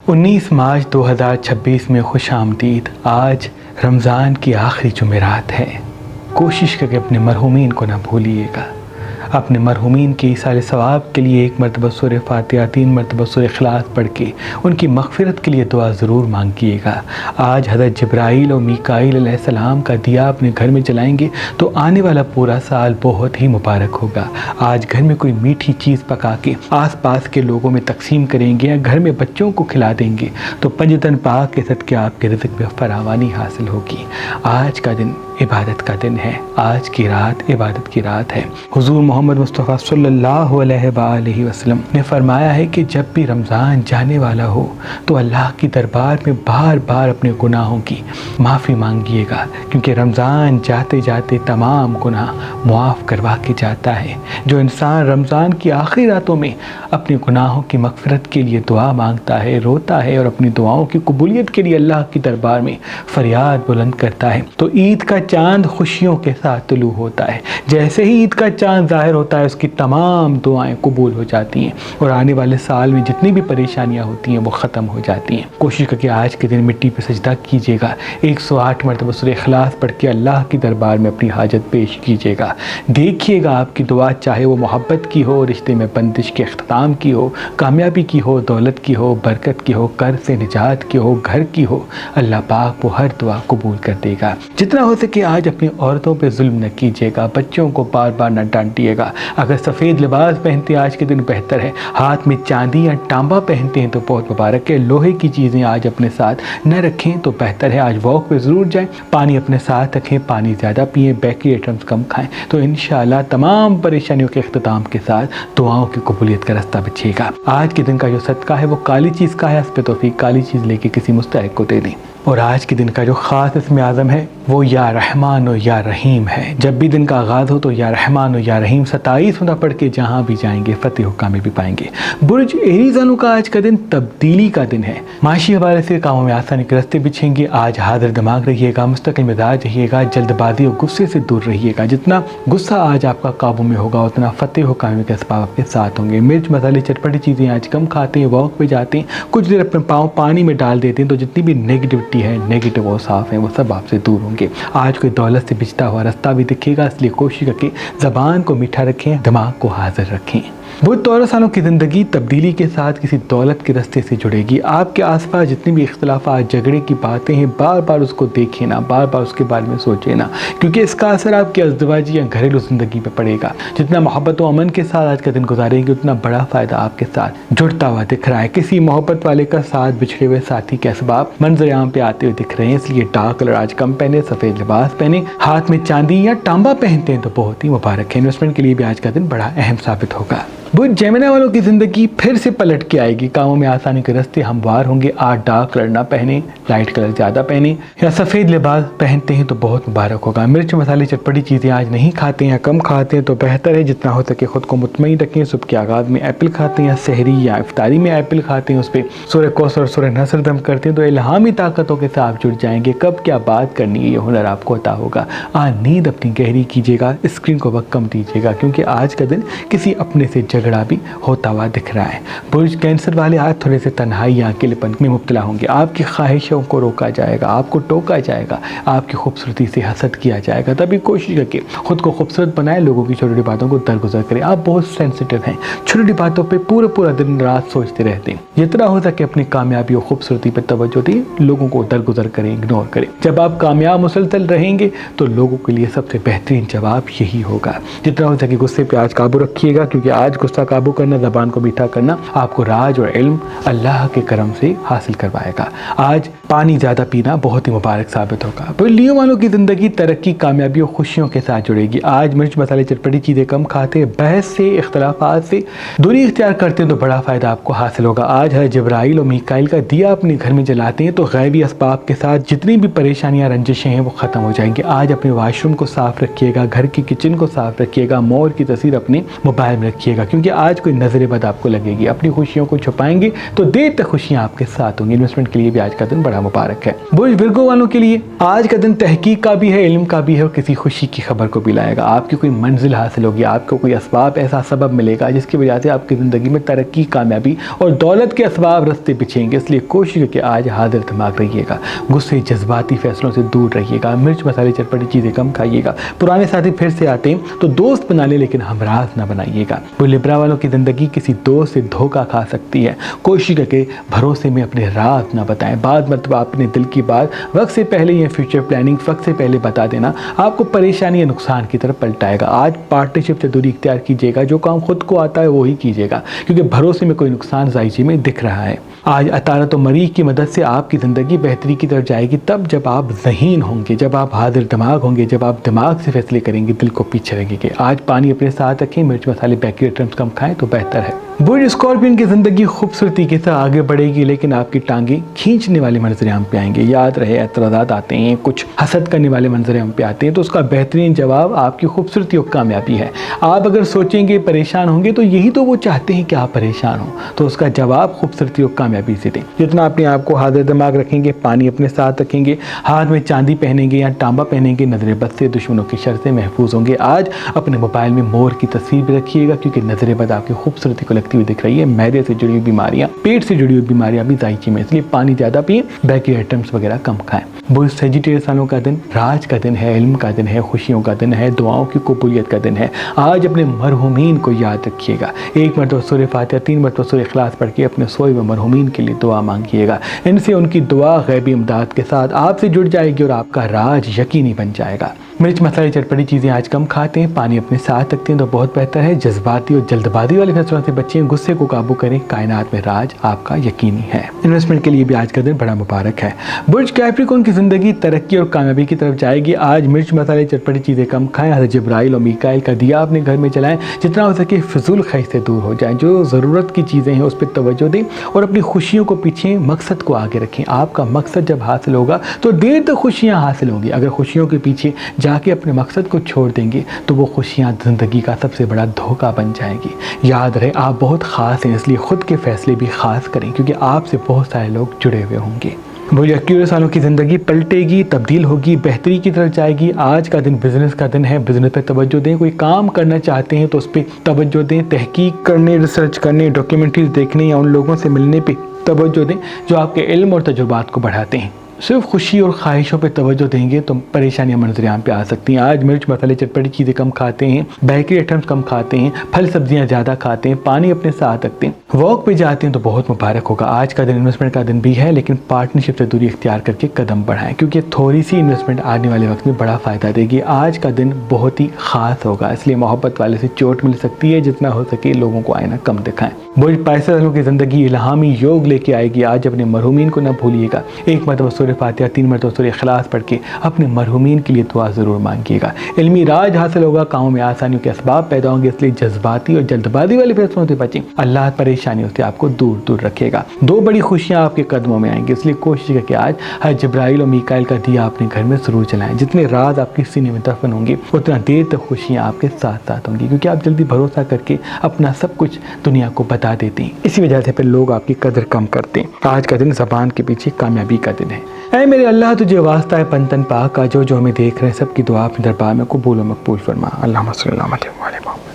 19 मार्च 2026 में खुश आमदीद। आज रमज़ान की आखिरी जुमेरात है। कोशिश करके अपने मरहूमीन को ना भूलिएगा। अपने मरहूमीन के इसाले सवाब के लिए एक मरतबा सूरह फातिहा, 3 मरतबा सूरह इखलास पढ़ के उनकी मग़फ़िरत के लिए दुआ ज़रूर मांगिएगा। आज हज़रत जिब्राईल और मीकाईल अलैहिस्सलाम का दिया अपने घर में जलाएंगे तो आने वाला पूरा साल बहुत ही मुबारक होगा। आज घर में कोई मीठी चीज़ पका के आस पास के लोगों में तकसीम करेंगे या घर में बच्चों को खिला देंगे तो पंजतन पाक के सदक़े आपके रिज़्क़ में फरावानी हासिल होगी। आज का दिन इबादत का दिन है। आज की रात इबादत की रात है। हुज़ूर मोहम्मद मुस्तफ़ा सल्लल्लाहु अलैहि वसल्लम ने फरमाया है कि जब भी रमज़ान जाने वाला हो तो अल्लाह की दरबार में बार बार अपने गुनाहों की माफ़ी मांगिएगा, क्योंकि रमज़ान जाते जाते तमाम गुनाह मुआफ़ करवा के जाता है। जो इंसान रमज़ान की आखिरी रातों में अपने गुनाहों की मग़फ़िरत के लिए दुआ मांगता है, रोता है और अपनी दुआओं की कबूलियत के लिए अल्लाह की दरबार में फ़रियाद बुलंद करता है तो ईद का चाँद खुशियों के साथ तुलू होता है। जैसे ही ईद का चाँद ज़ाहिर होता है उसकी तमाम दुआएं कबूल हो जाती हैं और आने वाले साल में जितनी भी परेशानियां होती हैं वो ख़त्म हो जाती हैं। कोशिश करके आज के दिन मिट्टी पे सजदा कीजिएगा, 108 मरतबा सूरह इखलास पढ़ के अल्लाह की दरबार में अपनी हाजत पेश कीजिएगा। देखिएगा आपकी दुआ चाहे वो मोहब्बत की हो, रिश्ते में बंदिश के अख्ताम की हो, कामयाबी की हो, दौलत की हो, बरकत की हो, कर्ज से निजात की हो, घर की हो, अल्लाह पाक वो हर दुआ कबूल कर देगा। जितना हो सके आज अपनी औरतों पे जुल्म न कीजिएगा, बच्चों को बार बार न डांटिएगा। अगर सफ़ेद लिबास पहनते हैं आज के दिन बेहतर है। हाथ में चांदी या तांबा पहनते हैं तो बहुत मुबारक है। लोहे की चीज़ें आज अपने साथ न रखें तो बेहतर है। आज वॉक पे ज़रूर जाएं। पानी अपने साथ रखें, पानी ज़्यादा पिएँ, बेकरी आइटम्स कम खाएं तो इंशाअल्लाह तमाम परेशानियों के अख्ताम के साथ दुआओं की कबूलियत का रास्ता बचेगा। आज के दिन का जो सदका है वो काली चीज़ का है। इस पे तौफीक काली चीज़ लेके किसी मुस्तहिक को दे दें। और आज के दिन का जो ख़ास इसमें आज़म है वो या रहमान और या रहीम है। जब भी दिन का आगाज़ हो तो या रहमान और या रहीम 27 मुदा पढ़ के जहाँ भी जाएंगे फ़तेह व कामयाबी पाएंगे। बुर्ज एरीज़ वालों का आज का दिन तब्दीली का दिन है। माशी हवाले से कामों में आसानी के रास्ते बिछेंगे। आज हाजिर दिमाग रहिएगा, मुस्तकिल मिजाज रहिएगा, जल्दबाजी और गुस्से से दूर रहिएगा। जितना गुस्सा आज आपका काबू में होगा उतना फ़तेह व कामयाबी के असबाब आपके साथ होंगे। मिर्च मसाले चटपटी चीज़ें आज कम खाते हैं, वॉक पे जाते हैं, कुछ देर अपने पाँव पानी में डाल देते हैं तो जितनी भी नेगेटिविटी है, नेगेटिव और साफ है, वो सब आपसे दूर होंगे। आज कोई दौलत से बिछता हुआ रास्ता भी दिखेगा, इसलिए कोशिश करके ज़बान को मीठा रखें, दिमाग को हाजिर रखें। बुध तौरस वालों की ज़िंदगी तब्दीली के साथ किसी दौलत के रास्ते से जुड़ेगी। आपके आसपास जितनी भी इख्तलाफात, झगड़े की बातें हैं, बार बार उसको देखें ना, बार बार उसके बारे में सोचें ना, क्योंकि इसका असर आपकी अज़दवाजी या घरेलू ज़िंदगी पे पड़ेगा। जितना मोहब्बत व अमन के साथ आज का दिन गुजारेंगे उतना बड़ा फ़ायदा आपके साथ जुड़ता हुआ दिख रहा है। किसी मोहब्बत वाले का साथ बिछड़े हुए साथी के असबाब मंजर आम पे आते हुए दिख रहे हैं, इसलिए डार्क कलर आज कम पहने, सफ़ेद लिबास पहने, हाथ में चांदी या तांबा पहनते हैं तो बहुत ही मुबारक है। इन्वेस्टमेंट के लिए भी आज का दिन बड़ा अहम साबित होगा। बुध जेमिनी वालों की ज़िंदगी फिर से पलट के आएगी। कामों में आसानी के रास्ते हमवार होंगे। आज डार्क कलर ना पहने, लाइट कलर ज़्यादा पहने या सफ़ेद लिबास पहनते हैं तो बहुत मुबारक होगा। मिर्च मसाले चटपटी चीज़ें आज नहीं खाते हैं या कम खाते हैं तो बेहतर है। जितना हो सके ख़ुद को मुतमईन रखें। सुबह के आगाज़ में एप्पल खाते हैं या सहरी या इफ्तारी में एप्पल खाते हैं, उस पर सूरह कौसर और सूरह नसर दम करते हैं तो इल्हामी ताकतों के साथ जुड़ जाएंगे। कब क्या बात करनी है ये हुनर आपको अता होगा। आज नींद अपनी गहरी कीजिएगा, स्क्रीन को वक्त कम दीजिएगा, क्योंकि आज का दिन किसी अपने से झगड़ा भी होता हुआ दिख रहा है। बुर्ज कैंसर वाले आज थोड़े से तन्हाई या अकेलेपन में मुब्तला होंगे। आपकी ख्वाहिशों को रोका जाएगा, आपको टोका जाएगा, आपकी खूबसूरती से हसद किया जाएगा। तभी कोशिश करके खुद को खूबसूरत बनाए, लोगों की छोटी छोटी बातों को दरगुजर करें। आप बहुत सेंसिटिव हैं, छोटी छोटी बातों पे पूरा दिन रात सोचते रहते हैं। जितना हो सके अपनी कामयाबी और खूबसूरती पर तवज्जो दें, लोगों को दरगुजर करें, इग्नोर करें। जब आप कामयाब मुसलसल रहेंगे तो लोगों के लिए सबसे बेहतरीन जवाब यही होगा। जितना हो सके गुस्से पे आज काबू रखिएगा, क्योंकि आज गुस्सा काबू करना, ज़बान को मीठा करना आपको राज और इल्म अल्लाह के करम से हासिल करवाएगा। आज पानी ज़्यादा पीना बहुत ही मुबारक साबित होगा। बिल्लियों वालों की ज़िंदगी तरक्की, कामयाबी और खुशियों के साथ जुड़ेगी। आज मिर्च मसाले चटपटी चीज़ें कम खाते, बहस से, इख्तलाफात से दूरी इख्तियार करते हैं तो बड़ा फ़ायदा आपको हासिल होगा। आज हज़रत जिब्राईल और मीकाईल का दिया अपने घर में जलाते हैं तो गैबी असबाब के साथ जितनी भी परेशानियाँ, रंजिशें हैं वो ख़त्म हो जाएंगी। आज अपने वाशरूम को साफ़ रखिएगा, घर की किचन को साफ़ रखिएगा, मोर की तस्वीर अपने मोबाइल में रखिएगा, क्योंकि आज कोई नज़र बद आपको लगेगी। अपनी खुशियों को छुपाएंगे तो देर तक खुशियाँ आपके साथ होंगी। इन्वेस्टमेंट के लिए भी आज का दिन बड़ा बड़ा मुबारक है। बुर्ज विर्गो वालों के लिए आज का दिन तहकीक का भी है, इल्म का भी है और किसी खुशी की खबर को भी लाएगा। आपकी कोई मंजिल हासिल होगी, आपको कोई असबाब ऐसा सबब मिलेगा जिसकी वजह से आपकी ज़िंदगी में तरक्की, कामयाबी और दौलत के असबाब रस्ते बिछेंगे। इसलिए कोशिश करके आज हाजिर दिमाग रहिएगा, गुस्से जज्बाती फैसलों से दूर रहिएगा, मिर्च मसाले चटपटी चीज़ें कम खाइएगा। पुराने साथी फिर से आते हैं तो दोस्त बना ले, लेकिन हमराज ना बनाइएगा। कोई लिब्रा वालों की ज़िंदगी किसी दोस्त से धोखा खा सकती है। कोशिश करके भरोसे में अपने राज ना बताएं। बाद मतलब अपने दिल की बात वक्त से पहले या फ्यूचर प्लानिंग वक्त से पहले बता देना आपको परेशानी या नुकसान की तरफ पलटाएगा। आज पार्टनरशिप से दूरी इख्तियार कीजिएगा, जो काम खुद को आता है वो ही कीजिएगा, क्योंकि भरोसे में कोई नुकसान जायजे में दिख रहा है। आज अतारत और मरीख की मदद से आपकी ज़िंदगी बेहतरी की तरफ जाएगी, तब जब आप ज़हीन होंगे, जब आप हाजिर दिमाग होंगे, जब आप दिमाग से फैसले करेंगे, दिल को पीछे रखेंगे। आज पानी अपने साथ रखें, मिर्च मसाले बेकरी आइटम्स कम खाएं तो बेहतर है। बुर्ज स्कॉर्पियन की ज़िंदगी खूबसूरती के साथ आगे बढ़ेगी, लेकिन आपकी टांगें खींचने वाले मंजरे हम पे आएंगे। याद रहे, एतराज़ात आते हैं, कुछ हसद करने वाले मंजरे हम पे आते हैं, तो उसका बेहतरीन जवाब आपकी खूबसूरती और कामयाबी है। आप अगर सोचेंगे परेशान होंगे तो यही तो वो चाहते हैं कि आप परेशान हो, तो उसका जवाब खूबसूरती और कामयाबी से दें। जितना अपने आप को हाजिर दिमाग रखेंगे, पानी अपने साथ रखेंगे, हाथ में चांदी पहनेंगे या तांबा पहनेंगे, नजर बद से, दुश्मनों की शर से महफूज होंगे। आज अपने मोबाइल में मोर की तस्वीर भी रखिएगा, क्योंकि नजर बद आपकी खूबसूरती को लगती हुई दिख रही है। मैदे से जुड़ी हुई बीमारियां, पेट से जुड़ी हुई बीमारियां भी जायचे में, इसलिए पानी ज़्यादा पिए, बेकरी आइटम्स वगैरह कम खाएं। बुर्ज सजिटेरियस वालों का दिन राज का दिन है, इल्म का दिन है, खुशियों का दिन है, दुआओं की कबूलियत का दिन है। आज अपने मरहुमीन को याद रखिएगा। 1 मरतबा सूरह फातिहा, 3 मरतबा सूरह इखलास पढ़ के अपने सोए हुए मरहुमीन के लिए दुआ मांगिएगा। इनसे उनकी दुआ गैबी इमदाद के साथ आपसे जुड़ जाएगी और आपका राज यकीनी बन जाएगा। मिर्च मसाले चटपटी चीज़ें आज कम खाते हैं, पानी अपने साथ रखते हैं तो बहुत बेहतर है। जज्बाती और जल्दबाजी वाले फैसलों से बचें, गुस्से को काबू करें, कायनात में राज आपका यकीनी है। इन्वेस्टमेंट के लिए भी आज का दिन बड़ा मुबारक है। बुर्ज कैप्रिकॉर्न की ज़िंदगी तरक्की और कामयाबी की तरफ जाएगी। आज मिर्च मसाले चटपटी चीज़ें कम खाएं, हज़रत जिब्राइल और मीकाइल का दिया अपने घर में जलाएं, जितना हो सके फिजूल खर्च से दूर हो जाएं। जो ज़रूरत की चीज़ें हैं उस पर तवज्जो दें और अपनी खुशियों को पीछे, मकसद को आगे रखें। आपका मकसद जब हासिल होगा तो देर तक खुशियाँ हासिल होंगी। अगर खुशियों के पीछे जाके अपने मकसद को छोड़ देंगे तो वो खुशियाँ ज़िंदगी का सबसे बड़ा धोखा बन जाएगी। याद रहे, आप बहुत ख़ास हैं, इसलिए ख़ुद के फ़ैसले भी ख़ास करें, क्योंकि आपसे बहुत सारे लोग जुड़े हुए होंगे। बुर्ज एक्वेरियस वालों की ज़िंदगी पलटेगी, तब्दील होगी, बेहतरी की तरफ जाएगी। आज का दिन बिज़नेस का दिन है, बिज़नेस पे तवज्जो दें। कोई काम करना चाहते हैं तो उस पर तवज्जो दें। तहकीक करने, रिसर्च करने, डॉक्यूमेंट्रीज देखने या उन लोगों से मिलने पे तवज्जो दें जो आपके इल्म और तजुर्बात को बढ़ाते हैं। सिर्फ खुशी और ख्वाहिशों पे तवज्जो देंगे तो परेशानियां मंजर आम पे आ सकती हैं। आज मिर्च मसाले चटपटी चीज़ें कम खाते हैं, बेकरी आइटम्स कम खाते हैं, फल सब्जियां ज़्यादा खाते हैं, पानी अपने साथ रखते हैं, वॉक पे जाते हैं तो बहुत मुबारक होगा। आज का दिन इन्वेस्टमेंट का दिन भी है, लेकिन पार्टनरशिप से दूरी इख्तियार करके कदम बढ़ाएं, क्योंकि थोड़ी सी इन्वेस्टमेंट आने वाले वक्त में बड़ा फ़ायदा देगी। आज का दिन बहुत ही ख़ास होगा, इसलिए मोहब्बत वाले से चोट मिल सकती है। जितना हो सके लोगों को आईना कम दिखाएं। बुर्ज पाइसेस वालों की ज़िंदगी इल्हामी योग लेके आएगी। आज अपने मरहुमीन को न भूलिएगा। 1 मरतबा सूरह फातिहा, 3 मरतबा सूरह इखलास पढ़ के अपने मरहुमीन के लिए दुआ ज़रूर मांगिएगा। इल्मी राज हासिल होगा, कामों में आसानियों के असबाब पैदा होंगे, इसलिए जज्बाती और जल्दबाजी वाले फैसलों से बचें। अल्लाह परेशानियों से आपको दूर दूर रखेगा। 2 बड़ी खुशियाँ आपके कदमों में आएंगी, इसलिए कोशिश करके आज हज़रत जिब्राइल और मीकाइल का दिया अपने घर में ज़रूर जलाएं। जितने राज आपके सीने में दफन होंगे उतना देर तक खुशियाँ आपके साथ साथ होंगी, क्योंकि आप जल्दी भरोसा करके अपना सब कुछ दुनिया को बता देते हैं। इसी वजह से फिर लोग आपकी कदर कम करते हैं। आज का दिन ज़बान के पीछे कामयाबी का दिन है। ऐ मेरे अल्लाह, तुझे वास्ता है पंतन पाक का, जो हमें देख रहे हैं सबकी दुआ अपने दरबार में कबूल और मकबूल फरमा। अल्लाहुम्मा सल्ली अला मुहम्मद व अला